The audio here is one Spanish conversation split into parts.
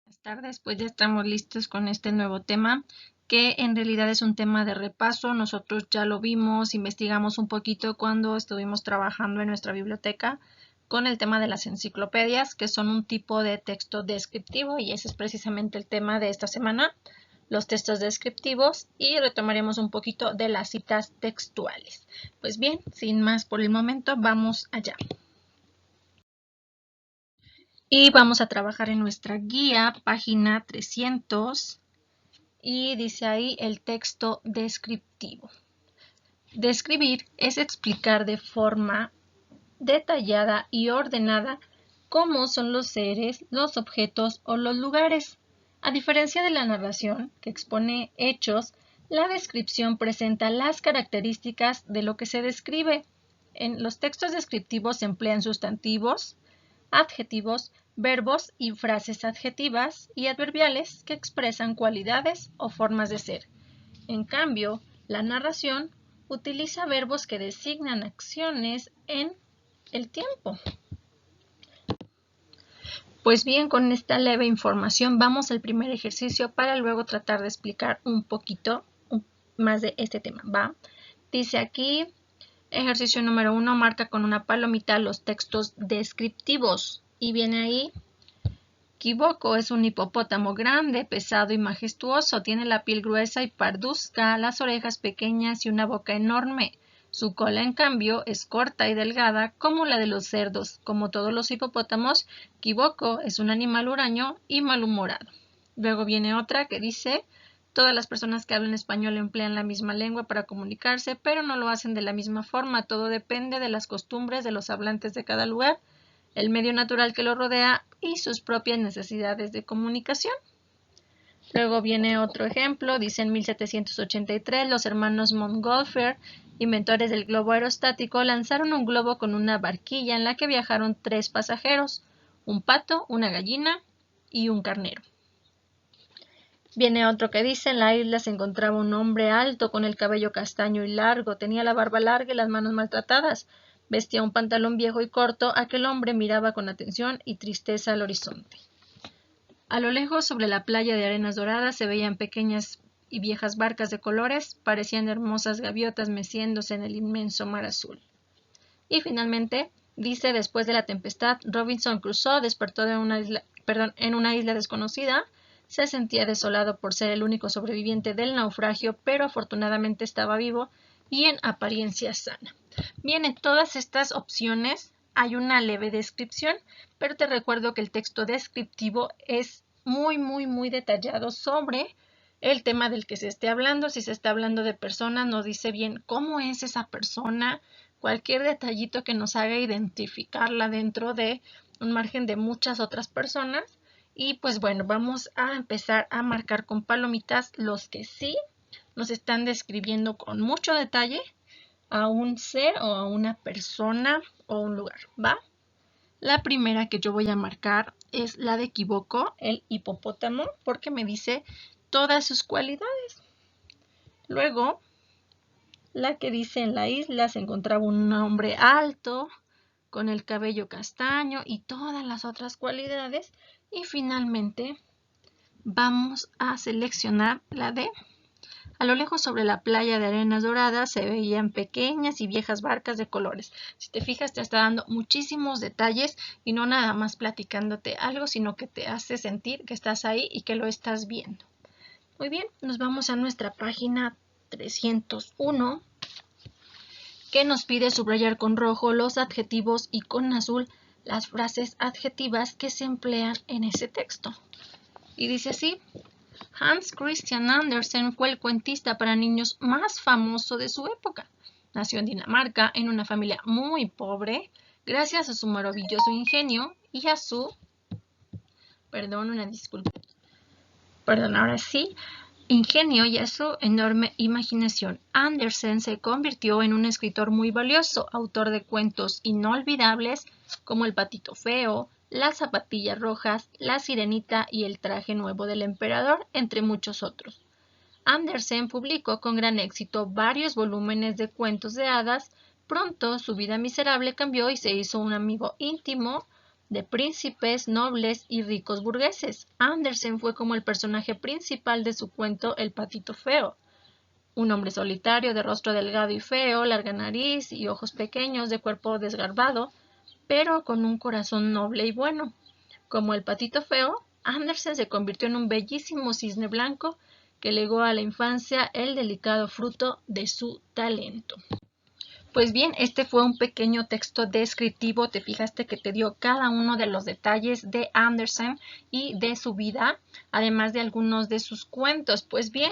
Buenas tardes, pues ya estamos listos con este nuevo tema, que en realidad es un tema de repaso. Nosotros ya lo vimos, investigamos un poquito cuando estuvimos trabajando en nuestra biblioteca con el tema de las enciclopedias, que son un tipo de texto descriptivo, y ese es precisamente el tema de esta semana, los textos descriptivos, y retomaremos un poquito de las citas textuales. Pues bien, sin más por el momento, vamos allá. Y vamos a trabajar en nuestra guía, página 300, y dice ahí el texto descriptivo. Describir es explicar de forma detallada y ordenada cómo son los seres, los objetos o los lugares. A diferencia de la narración, que expone hechos, la descripción presenta las características de lo que se describe. En los textos descriptivos se emplean sustantivos, adjetivos, verbos y frases adjetivas y adverbiales que expresan cualidades o formas de ser. En cambio, la narración utiliza verbos que designan acciones en el tiempo. Pues bien, con esta leve información vamos al primer ejercicio para luego tratar de explicar un poquito más de este tema. ¿Va? Dice aquí, ejercicio número 1, marca con una palomita los textos descriptivos. Y viene ahí, Kiboko es un hipopótamo grande, pesado y majestuoso. Tiene la piel gruesa y parduzca, las orejas pequeñas y una boca enorme. Su cola, en cambio, es corta y delgada como la de los cerdos. Como todos los hipopótamos, Kiboko es un animal huraño y malhumorado. Luego viene otra que dice, todas las personas que hablan español emplean la misma lengua para comunicarse, pero no lo hacen de la misma forma. Todo depende de las costumbres de los hablantes de cada lugar, el medio natural que lo rodea y sus propias necesidades de comunicación. Luego viene otro ejemplo, dice en 1783 los hermanos Montgolfier, inventores del globo aerostático, lanzaron un globo con una barquilla en la que viajaron 3 pasajeros, un pato, una gallina y un carnero. Viene otro que dice, en la isla se encontraba un hombre alto con el cabello castaño y largo, tenía la barba larga y las manos maltratadas, vestía un pantalón viejo y corto, aquel hombre miraba con atención y tristeza al horizonte. A lo lejos, sobre la playa de arenas doradas, se veían pequeñas y viejas barcas de colores, parecían hermosas gaviotas meciéndose en el inmenso mar azul. Y finalmente, dice, después de la tempestad, Robinson Crusoe despertó en una isla desconocida. Se sentía desolado por ser el único sobreviviente del naufragio, pero afortunadamente estaba vivo y en apariencia sana. Bien, en todas estas opciones hay una leve descripción, pero te recuerdo que el texto descriptivo es muy detallado sobre el tema del que se esté hablando. Si se está hablando de personas, nos dice bien cómo es esa persona, cualquier detallito que nos haga identificarla dentro de un margen de muchas otras personas. Y pues bueno, vamos a empezar a marcar con palomitas los que sí nos están describiendo con mucho detalle a un ser o a una persona o un lugar, ¿va? La primera que yo voy a marcar es la de Kiboko, el hipopótamo, porque me dice todas sus cualidades. Luego, la que dice en la isla se encontraba un hombre alto, con el cabello castaño y todas las otras cualidades. Y finalmente vamos a seleccionar la de a lo lejos sobre la playa de arenas doradas se veían pequeñas y viejas barcas de colores. Si te fijas, te está dando muchísimos detalles y no nada más platicándote algo, sino que te hace sentir que estás ahí y que lo estás viendo. Muy bien, nos vamos a nuestra página 301, que nos pide subrayar con rojo los adjetivos y con azul las frases adjetivas que se emplean en ese texto. Y dice así, Hans Christian Andersen fue el cuentista para niños más famoso de su época. Nació en Dinamarca en una familia muy pobre, gracias a su maravilloso ingenio y a su... ingenio y a su enorme imaginación. Andersen se convirtió en un escritor muy valioso, autor de cuentos inolvidables como El patito feo, Las zapatillas rojas, La sirenita y El traje nuevo del emperador, entre muchos otros. Andersen publicó con gran éxito varios volúmenes de cuentos de hadas. Pronto su vida miserable cambió y se hizo un amigo íntimo de príncipes, nobles y ricos burgueses. Andersen fue como el personaje principal de su cuento El patito feo. Un hombre solitario, de rostro delgado y feo, larga nariz y ojos pequeños, de cuerpo desgarbado, pero con un corazón noble y bueno. Como el patito feo, Andersen se convirtió en un bellísimo cisne blanco que legó a la infancia el delicado fruto de su talento. Pues bien, este fue un pequeño texto descriptivo, te fijaste que te dio cada uno de los detalles de Andersen y de su vida, además de algunos de sus cuentos. Pues bien,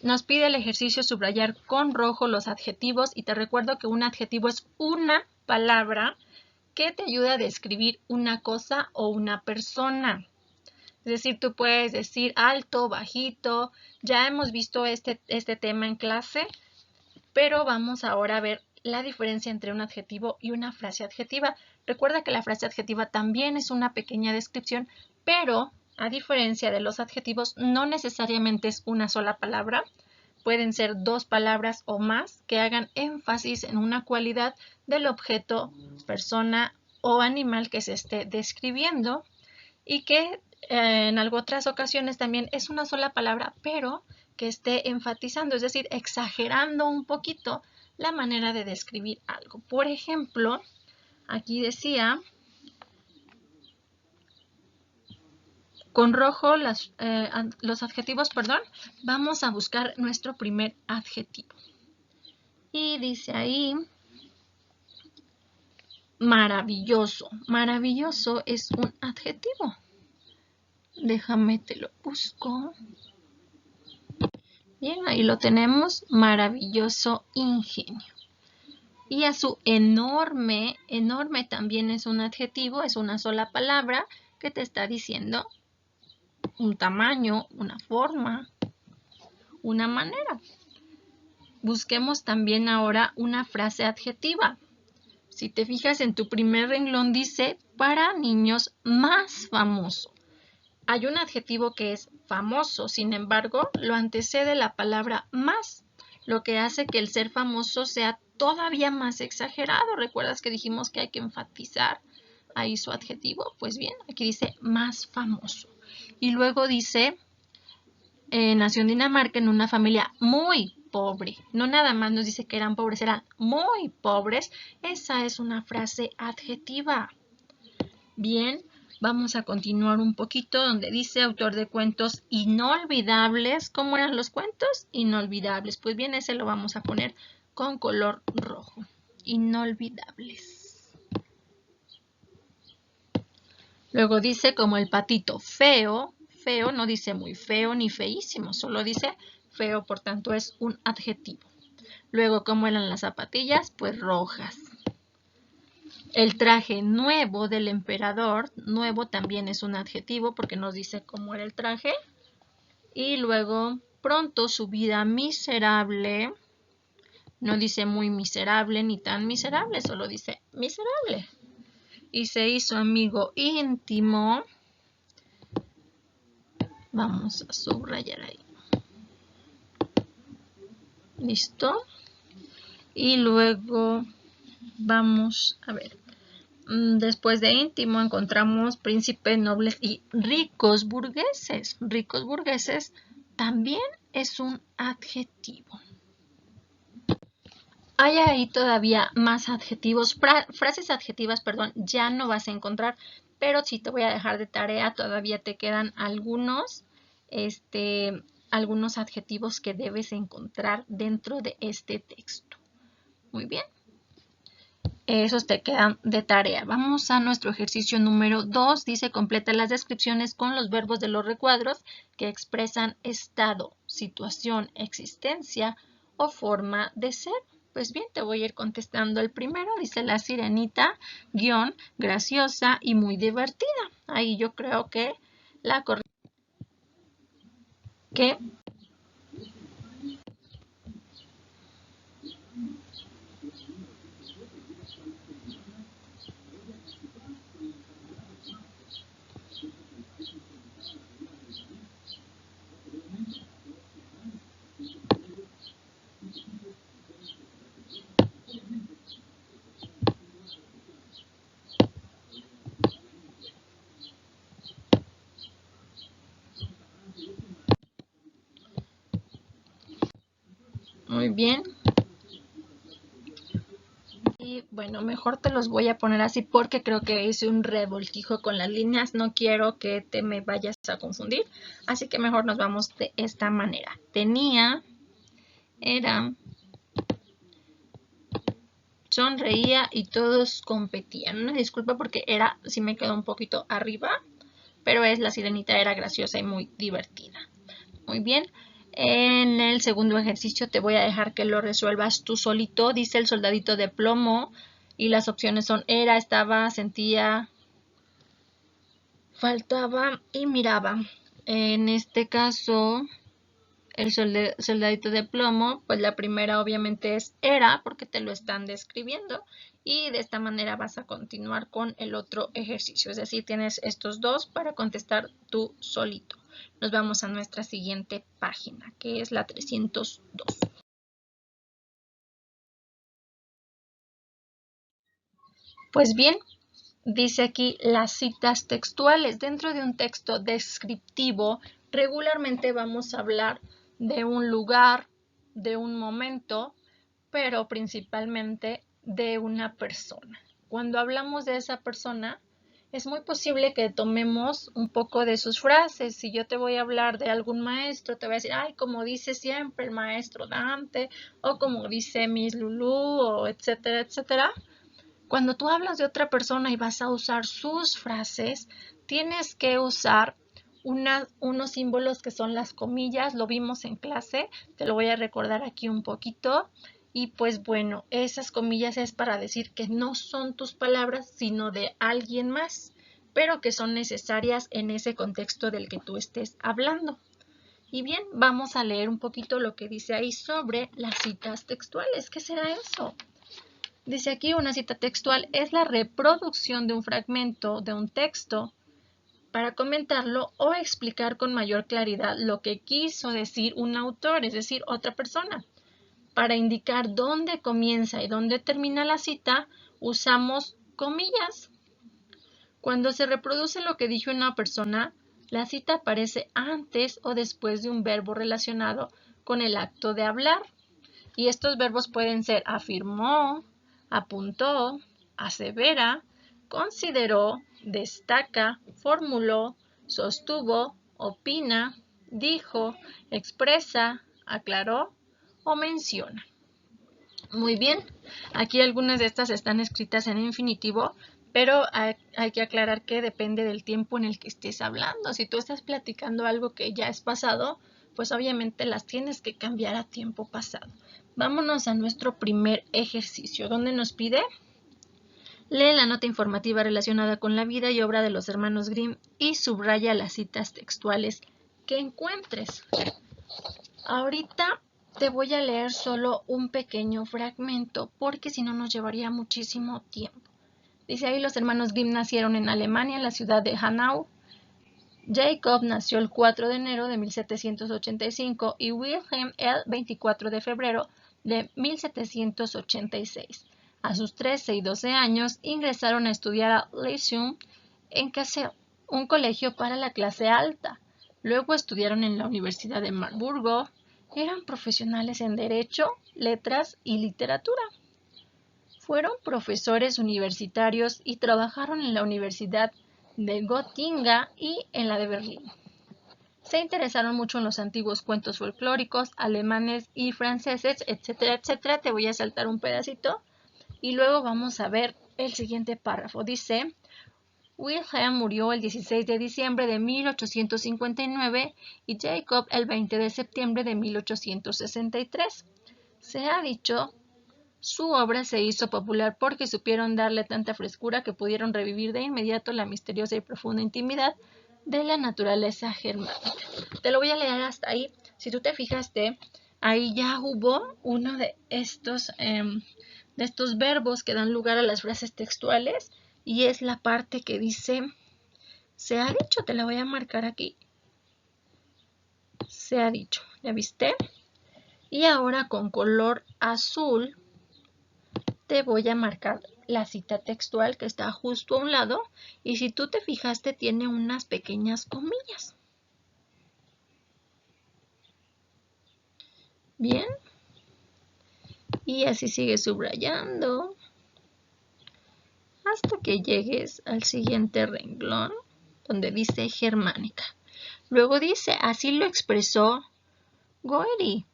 nos pide el ejercicio subrayar con rojo los adjetivos y te recuerdo que un adjetivo es una palabra que te ayuda a describir una cosa o una persona. Es decir, tú puedes decir alto, bajito, ya hemos visto este tema en clase, pero vamos ahora a ver la diferencia entre un adjetivo y una frase adjetiva. Recuerda que la frase adjetiva también es una pequeña descripción, pero a diferencia de los adjetivos, no necesariamente es una sola palabra. Pueden ser dos palabras o más que hagan énfasis en una cualidad del objeto, persona o animal que se esté describiendo y que en otras ocasiones también es una sola palabra, pero que esté enfatizando, es decir, exagerando un poquito la manera de describir algo. Por ejemplo, aquí decía, con rojo los adjetivos, vamos a buscar nuestro primer adjetivo. Y dice ahí, maravilloso. Maravilloso es un adjetivo. Déjame, te lo busco. Bien, ahí lo tenemos, maravilloso ingenio. Y a su enorme, enorme también es un adjetivo, es una sola palabra que te está diciendo un tamaño, una forma, una manera. Busquemos también ahora una frase adjetiva. Si te fijas en tu primer renglón dice para niños más famoso. Hay un adjetivo que es famoso, sin embargo, lo antecede la palabra más, lo que hace que el ser famoso sea todavía más exagerado. ¿Recuerdas que dijimos que hay que enfatizar ahí su adjetivo? Pues bien, aquí dice más famoso. Y luego dice, nació en Dinamarca en una familia muy pobre. No nada más nos dice que eran pobres, eran muy pobres. Esa es una frase adjetiva. Bien, vamos a continuar un poquito donde dice autor de cuentos inolvidables. ¿Cómo eran los cuentos? Inolvidables. Pues bien, ese lo vamos a poner con color rojo. Inolvidables. Luego dice como el patito feo. Feo no dice muy feo ni feísimo, solo dice feo, por tanto es un adjetivo. Luego, ¿cómo eran las zapatillas? Pues rojas. El traje nuevo del emperador, nuevo también es un adjetivo porque nos dice cómo era el traje. Y luego, pronto su vida miserable, no dice muy miserable ni tan miserable, solo dice miserable. Y se hizo amigo íntimo. Vamos a subrayar ahí. ¿Listo? Y luego vamos a ver. Después de íntimo encontramos príncipes, nobles y ricos burgueses. Ricos burgueses también es un adjetivo. Hay ahí todavía más adjetivos, frases adjetivas, ya no vas a encontrar, pero sí te voy a dejar de tarea, todavía te quedan algunos adjetivos que debes encontrar dentro de este texto. Muy bien. Esos te quedan de tarea. Vamos a nuestro ejercicio número 2. Dice, completa las descripciones con los verbos de los recuadros que expresan estado, situación, existencia o forma de ser. Pues bien, te voy a ir contestando el primero. Dice la sirenita, guión, graciosa y muy divertida. Ahí yo creo que la correcta que Muy bien. Y bueno, mejor te los voy a poner así porque creo que hice un revoltijo con las líneas. No quiero que te me vayas a confundir. Así que mejor nos vamos de esta manera. Tenía, era, sonreía y todos competían. Una disculpa porque era, sí me quedó un poquito arriba, pero la sirenita era graciosa y muy divertida. Muy bien. En el segundo ejercicio te voy a dejar que lo resuelvas tú solito. Dice el soldadito de plomo y las opciones son era, estaba, sentía, faltaba y miraba. En este caso, el soldadito de plomo, pues la primera obviamente es era porque te lo están describiendo y de esta manera vas a continuar con el otro ejercicio. Es decir, tienes estos dos para contestar tú solito. Nos vamos a nuestra siguiente página, que es la 302. Pues bien, dice aquí las citas textuales. Dentro de un texto descriptivo, regularmente vamos a hablar de un lugar, de un momento, pero principalmente de una persona. Cuando hablamos de esa persona, es muy posible que tomemos un poco de sus frases. Si yo te voy a hablar de algún maestro, te voy a decir, ay, como dice siempre el maestro Dante, o como dice Miss Lulu, o etcétera, etcétera. Cuando tú hablas de otra persona y vas a usar sus frases, tienes que usar unos símbolos que son las comillas. Lo vimos en clase, te lo voy a recordar aquí un poquito. Y pues bueno, esas comillas es para decir que no son tus palabras, sino de alguien más, pero que son necesarias en ese contexto del que tú estés hablando. Y bien, vamos a leer un poquito lo que dice ahí sobre las citas textuales. ¿Qué será eso? Dice aquí una cita textual es la reproducción de un fragmento de un texto para comentarlo o explicar con mayor claridad lo que quiso decir un autor, es decir, otra persona. Para indicar dónde comienza y dónde termina la cita, usamos comillas. Cuando se reproduce lo que dijo una persona, la cita aparece antes o después de un verbo relacionado con el acto de hablar. Y estos verbos pueden ser afirmó, apuntó, asevera, consideró, destaca, formuló, sostuvo, opina, dijo, expresa, aclaró o menciona. Muy bien, aquí algunas de estas están escritas en infinitivo, pero hay que aclarar que depende del tiempo en el que estés hablando. Si tú estás platicando algo que ya es pasado, pues obviamente las tienes que cambiar a tiempo pasado. Vámonos a nuestro primer ejercicio, donde nos pide lee la nota informativa relacionada con la vida y obra de los hermanos Grimm y subraya las citas textuales que encuentres. Ahorita te voy a leer solo un pequeño fragmento porque si no nos llevaría muchísimo tiempo. Dice ahí, los hermanos Grimm nacieron en Alemania, en la ciudad de Hanau. Jacob nació el 4 de enero de 1785 y Wilhelm el 24 de febrero de 1786. A sus 13 y 12 años ingresaron a estudiar a Lyceum en Kassel, un colegio para la clase alta. Luego estudiaron en la Universidad de Marburgo. Eran profesionales en Derecho, Letras y Literatura. Fueron profesores universitarios y trabajaron en la Universidad de Gotinga y en la de Berlín. Se interesaron mucho en los antiguos cuentos folclóricos, alemanes y franceses, etcétera, etcétera. Te voy a saltar un pedacito y luego vamos a ver el siguiente párrafo. Dice, Wilhelm murió el 16 de diciembre de 1859 y Jacob el 20 de septiembre de 1863. Se ha dicho, su obra se hizo popular porque supieron darle tanta frescura que pudieron revivir de inmediato la misteriosa y profunda intimidad de la naturaleza germánica. Te lo voy a leer hasta ahí. Si tú te fijaste, ahí ya hubo uno de estos verbos que dan lugar a las frases textuales y es la parte que dice, se ha dicho, te la voy a marcar aquí. Se ha dicho, ¿ya viste? Y ahora con color azul te voy a marcar la cita textual que está justo a un lado y si tú te fijaste tiene unas pequeñas comillas. Bien, Y así sigues subrayando hasta que llegues al siguiente renglón donde dice germánica. Luego dice, así lo expresó Goethe,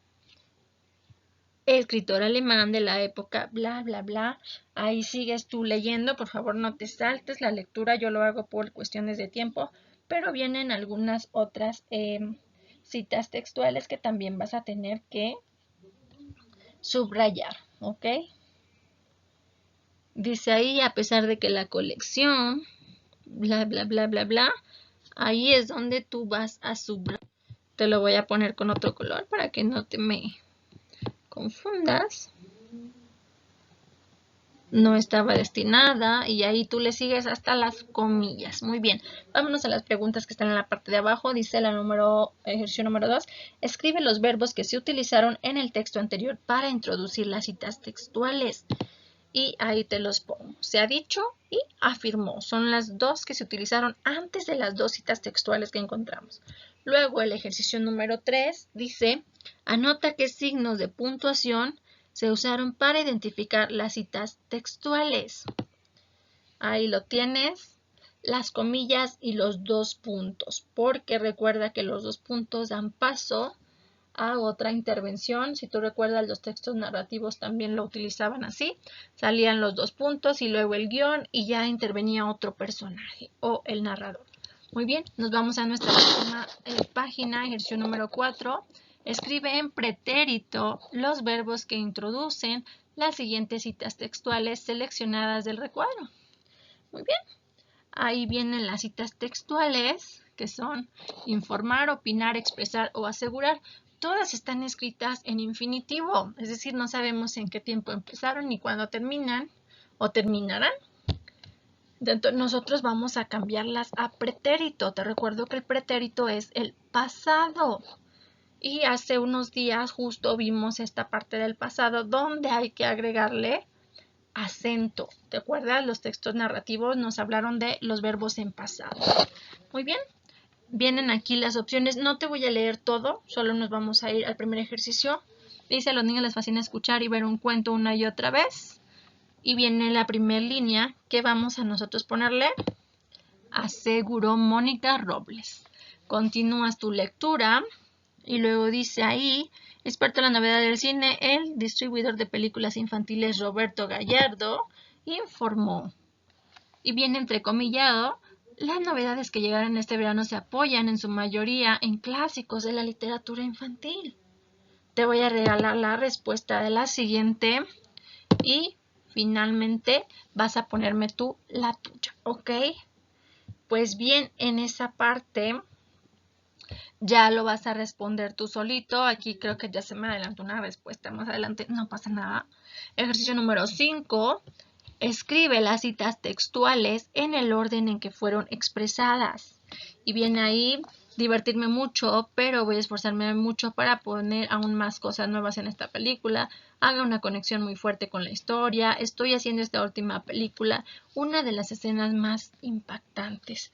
escritor alemán de la época bla bla bla. Ahí sigues tú leyendo, por favor no te saltes la lectura, yo lo hago por cuestiones de tiempo, pero vienen algunas otras citas textuales que también vas a tener que subrayar, ¿ok? Dice ahí, a pesar de que la colección, bla, bla, bla, bla, bla, ahí es donde tú vas a subrayar. Te lo voy a poner con otro color para que no te me confundas. No estaba destinada y ahí tú le sigues hasta las comillas. Muy bien, vámonos a las preguntas que están en la parte de abajo. Dice ejercicio número 2. Escribe los verbos que se utilizaron en el texto anterior para introducir las citas textuales. Y ahí te los pongo. Se ha dicho y afirmó. Son las dos que se utilizaron antes de las dos citas textuales que encontramos. Luego el ejercicio número 3 dice, anota qué signos de puntuación se usaron para identificar las citas textuales. Ahí lo tienes, las comillas y los dos puntos, porque recuerda que los dos puntos dan paso a otra intervención. Si tú recuerdas, los textos narrativos también lo utilizaban así. Salían los dos puntos y luego el guión y ya intervenía otro personaje o el narrador. Muy bien, nos vamos a nuestra última página, ejercicio número 4. Escribe en pretérito los verbos que introducen las siguientes citas textuales seleccionadas del recuadro. Muy bien, ahí vienen las citas textuales que son informar, opinar, expresar o asegurar. Todas están escritas en infinitivo, es decir, no sabemos en qué tiempo empezaron ni cuándo terminan o terminarán. Entonces, nosotros vamos a cambiarlas a pretérito. Te recuerdo que el pretérito es el pasado. Y hace unos días justo vimos esta parte del pasado donde hay que agregarle acento. ¿Te acuerdas? Los textos narrativos nos hablaron de los verbos en pasado. Muy bien. Vienen aquí las opciones. No te voy a leer todo, solo nos vamos a ir al primer ejercicio. Dice, a los niños les fascina escuchar y ver un cuento una y otra vez. Y viene la primera línea que vamos a nosotros ponerle. Aseguró Mónica Robles. Continúas tu lectura y luego dice ahí, experto en la novedad del cine, el distribuidor de películas infantiles Roberto Gallardo informó. Y viene entrecomillado, las novedades que llegaron este verano se apoyan en su mayoría en clásicos de la literatura infantil. Te voy a regalar la respuesta de la siguiente y finalmente vas a ponerme tú la tuya, ¿ok? Pues bien, en esa parte ya lo vas a responder tú solito. Aquí creo que ya se me adelantó una respuesta más adelante, no pasa nada. Ejercicio número 5. Escribe las citas textuales en el orden en que fueron expresadas. Y viene ahí, divertirme mucho, pero voy a esforzarme mucho para poner aún más cosas nuevas en esta película. Haga una conexión muy fuerte con la historia. Estoy haciendo esta última película una de las escenas más impactantes.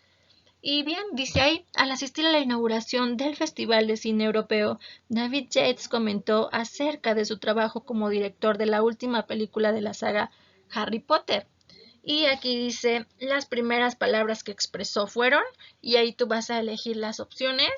Y bien, dice ahí, al asistir a la inauguración del Festival de Cine Europeo, David Yates comentó acerca de su trabajo como director de la última película de la saga Harry Potter. Y aquí dice, las primeras palabras que expresó fueron, y ahí tú vas a elegir las opciones.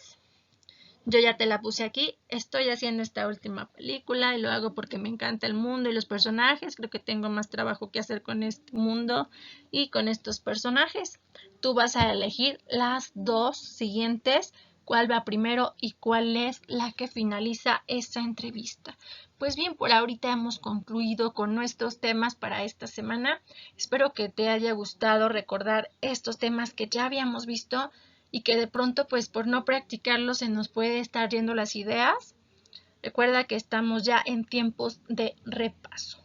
Yo ya te la puse aquí, estoy haciendo esta última película y lo hago porque me encanta el mundo y los personajes, creo que tengo más trabajo que hacer con este mundo y con estos personajes. Tú vas a elegir las dos siguientes, cuál va primero y cuál es la que finaliza esta entrevista. Pues bien, por ahorita hemos concluido con nuestros temas para esta semana. Espero que te haya gustado recordar estos temas que ya habíamos visto y que de pronto pues por no practicarlo se nos puede estar yendo las ideas. Recuerda que estamos ya en tiempos de repaso.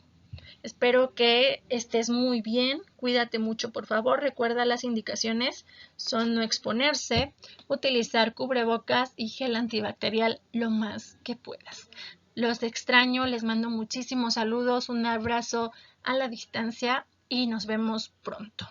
Espero que estés muy bien, cuídate mucho por favor, recuerda las indicaciones son no exponerse, utilizar cubrebocas y gel antibacterial lo más que puedas. Los extraño, les mando muchísimos saludos, un abrazo a la distancia y nos vemos pronto.